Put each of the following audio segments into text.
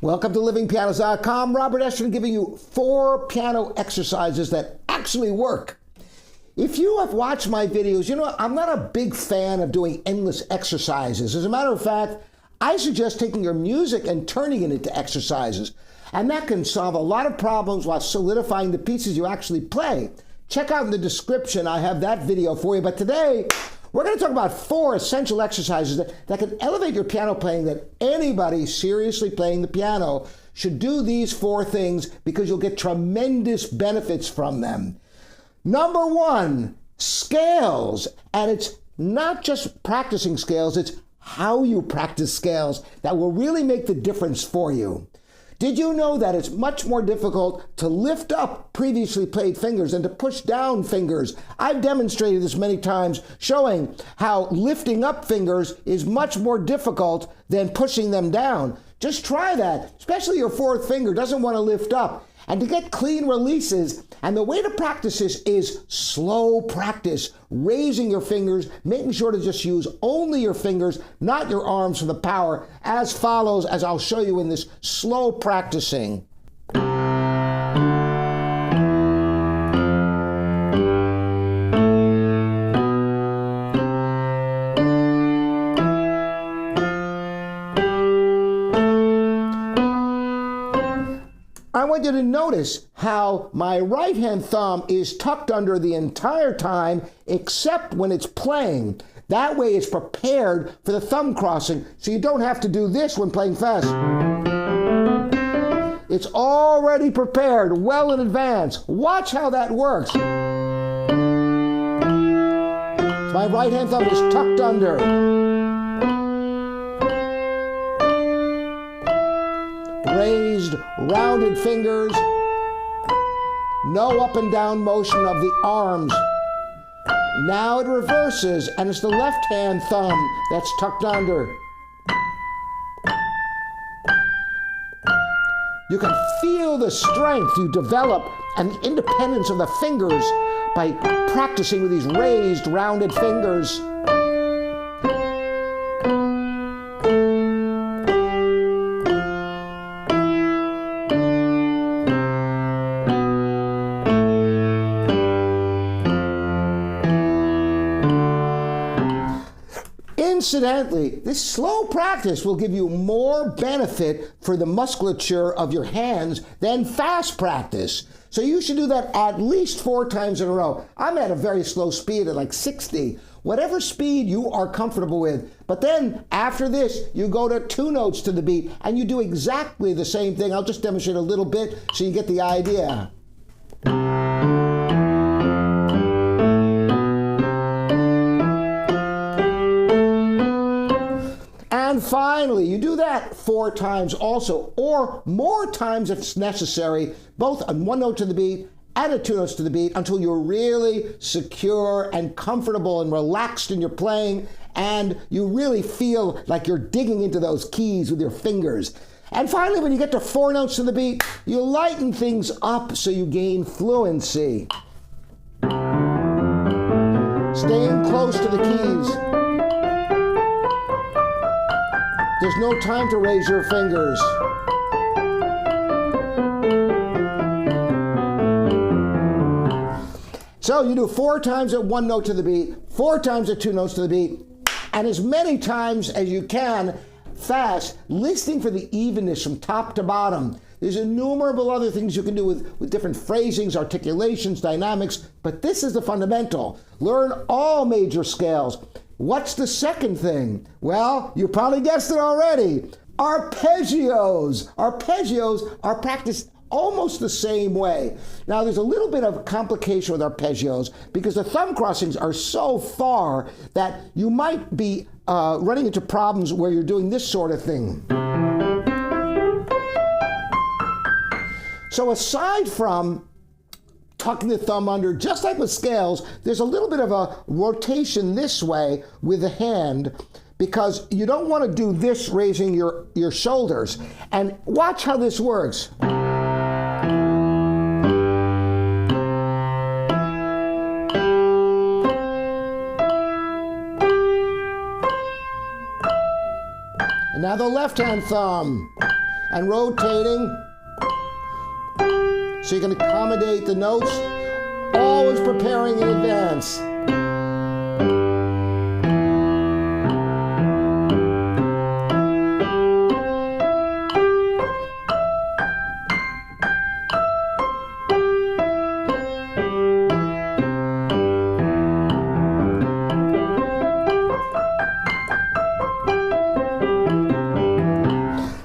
Welcome to livingpianos.com. Robert Estrin giving you 4 piano exercises that actually work. If you have watched my videos, you know I'm not a big fan of doing endless exercises. As a matter of fact, I suggest taking your music and turning it into exercises. And that can solve a lot of problems while solidifying the pieces you actually play. Check out in the description, I have that video for you. But today, we're going to talk about 4 essential exercises that can elevate your piano playing, that anybody seriously playing the piano should do these 4 things because you'll get tremendous benefits from them. Number 1, scales. And it's not just practicing scales, it's how you practice scales that will really make the difference for you. Did you know that it's much more difficult to lift up previously played fingers than to push down fingers? I've demonstrated this many times, showing how lifting up fingers is much more difficult than pushing them down. Just try that, especially your 4th finger doesn't want to lift up. And to get clean releases, and the way to practice this is slow practice, raising your fingers, making sure to just use only your fingers, not your arms for the power, as follows, as I'll show you in this slow practicing. I want you to notice how my right hand thumb is tucked under the entire time except when it's playing. That way it's prepared for the thumb crossing, so you don't have to do this when playing fast. It's already prepared well in advance. Watch how that works. My right hand thumb is tucked under. Raised, rounded fingers, no up and down motion of the arms. Now it reverses, and it's the left hand thumb that's tucked under. You can feel the strength you develop and the independence of the fingers by practicing with these raised, rounded fingers. Incidentally, this slow practice will give you more benefit for the musculature of your hands than fast practice. So you should do that at least 4 times in a row. I'm at a very slow speed at like 60. Whatever speed you are comfortable with. But then after this, you go to 2 notes to the beat and you do exactly the same thing. I'll just demonstrate a little bit so you get the idea. And finally, you do that 4 times also, or more times if it's necessary, both on 1 note to the beat and at 2 notes to the beat, until you're really secure and comfortable and relaxed in your playing, and you really feel like you're digging into those keys with your fingers. And finally, when you get to 4 notes to the beat, you lighten things up so you gain fluency. Staying close to the keys. There's no time to raise your fingers. So you do 4 times at 1 note to the beat, 4 times at 2 notes to the beat, and as many times as you can fast, listening for the evenness from top to bottom. There's innumerable other things you can do with different phrasings, articulations, dynamics, but this is the fundamental. Learn all major scales. What's the second thing? Well, you probably guessed it already. Arpeggios. Arpeggios are practiced almost the same way. Now, there's a little bit of complication with arpeggios because the thumb crossings are so far that you might be running into problems where you're doing this sort of thing. So aside from tucking the thumb under, just like with scales, there's a little bit of a rotation this way with the hand because you don't want to do this raising your shoulders. And watch how this works. And now the left hand thumb. and rotating so you can accommodate the notes, always preparing in advance.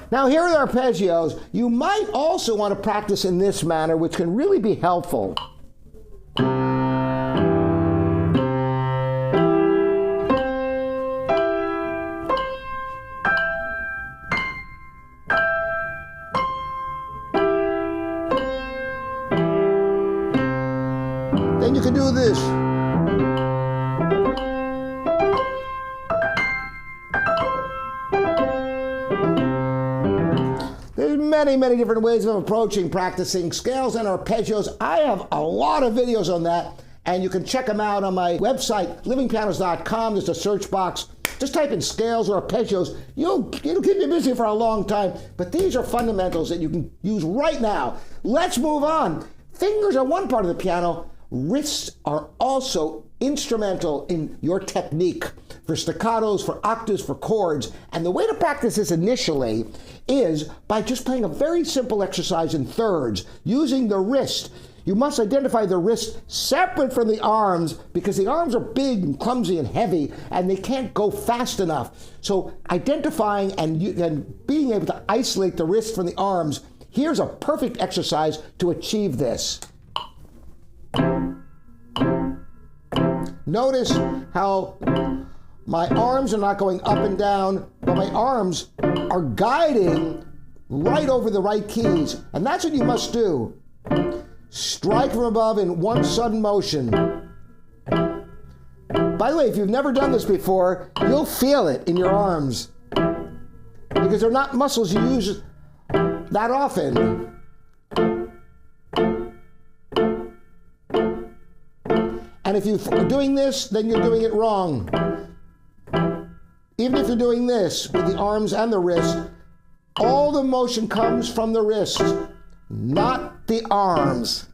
Now here are the arpeggios. You might also want to practice in this manner, which can really be helpful. Then you can do this. There's many different ways of approaching practicing scales and arpeggios. I have a lot of videos on that, and you can check them out on my website, livingpianist.com. There's a search box. Just type in scales or arpeggios. It'll keep you busy for a long time, but these are fundamentals that you can use right now. Let's move on. Fingers are one part of the piano. Wrists are also instrumental in your technique for staccatos, for octaves, for chords. And the way to practice this initially is by just playing a very simple exercise in thirds, using the wrist. You must identify the wrist separate from the arms because the arms are big and clumsy and heavy and they can't go fast enough. So identifying and being able to isolate the wrist from the arms, here's a perfect exercise to achieve this. Notice how my arms are not going up and down, but my arms are guiding right over the right keys. And that's what you must do. Strike from above in one sudden motion. By the way, if you've never done this before, you'll feel it in your arms because they're not muscles you use that often. And if you're doing this, then you're doing it wrong. Even if you're doing this with the arms and the wrist, all the motion comes from the wrist, not the arms.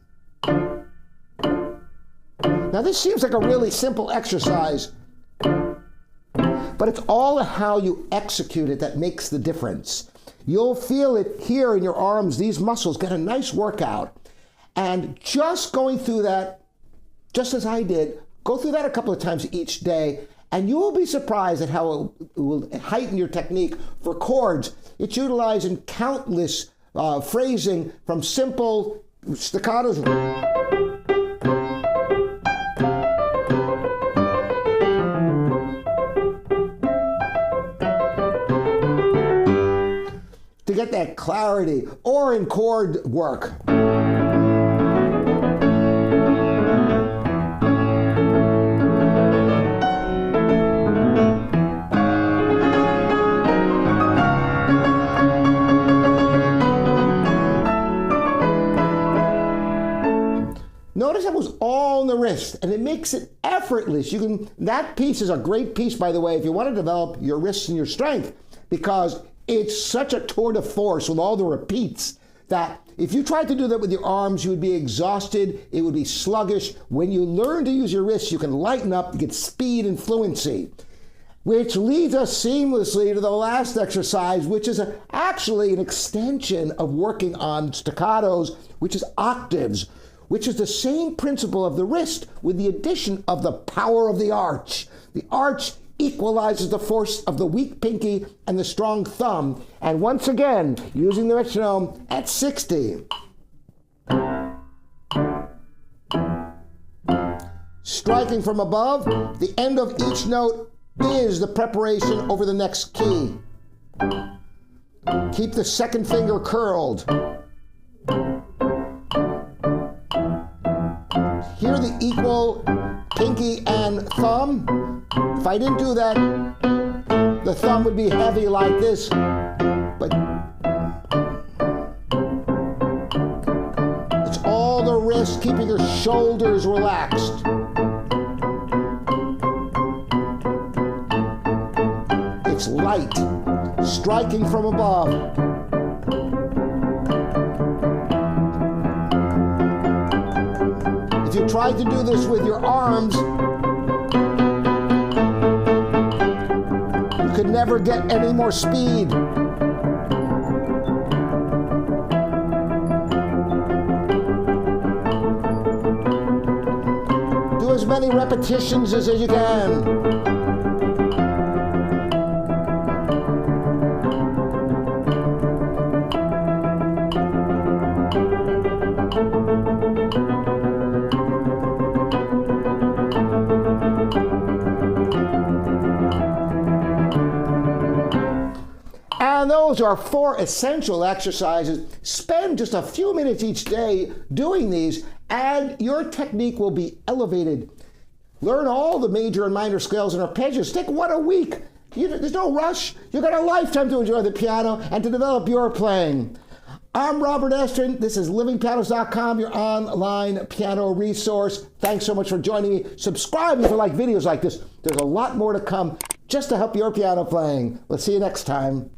Now this seems like a really simple exercise, but it's all how you execute it that makes the difference. You'll feel it here in your arms. These muscles get a nice workout. And just going through that, just as I did, go through that a couple of times each day, and you will be surprised at how it will heighten your technique. For chords, it's utilized in countless phrasing from simple staccatos to get that clarity, or in chord work. Notice that was all in the wrist, and it makes it effortless. That piece is a great piece, by the way, if you want to develop your wrists and your strength, because it's such a tour de force with all the repeats that if you tried to do that with your arms, you would be exhausted, it would be sluggish. When you learn to use your wrists, you can lighten up, you get speed and fluency. Which leads us seamlessly to the last exercise, which is actually an extension of working on staccatos, which is octaves, which is the same principle of the wrist with the addition of the power of the arch. The arch equalizes the force of the weak pinky and the strong thumb. And once again, using the metronome at 60. Striking from above, the end of each note is the preparation over the next key. Keep the second finger curled. Hear the equal pinky and thumb. If I didn't do that, the thumb would be heavy like this, but it's all the wrist, keeping your shoulders relaxed. It's light, striking from above. try to do this with your arms, you could never get any more speed. Do as many repetitions as you can. And those are 4 essential exercises. Spend just a few minutes each day doing these, and your technique will be elevated. Learn all the major and minor scales and arpeggios. Take 1 a week. There's no rush. You've got a lifetime to enjoy the piano and to develop your playing. I'm Robert Estrin. This is livingpianos.com, your online piano resource. Thanks so much for joining me. Subscribe if you like videos like this. There's a lot more to come just to help your piano playing. We'll see you next time.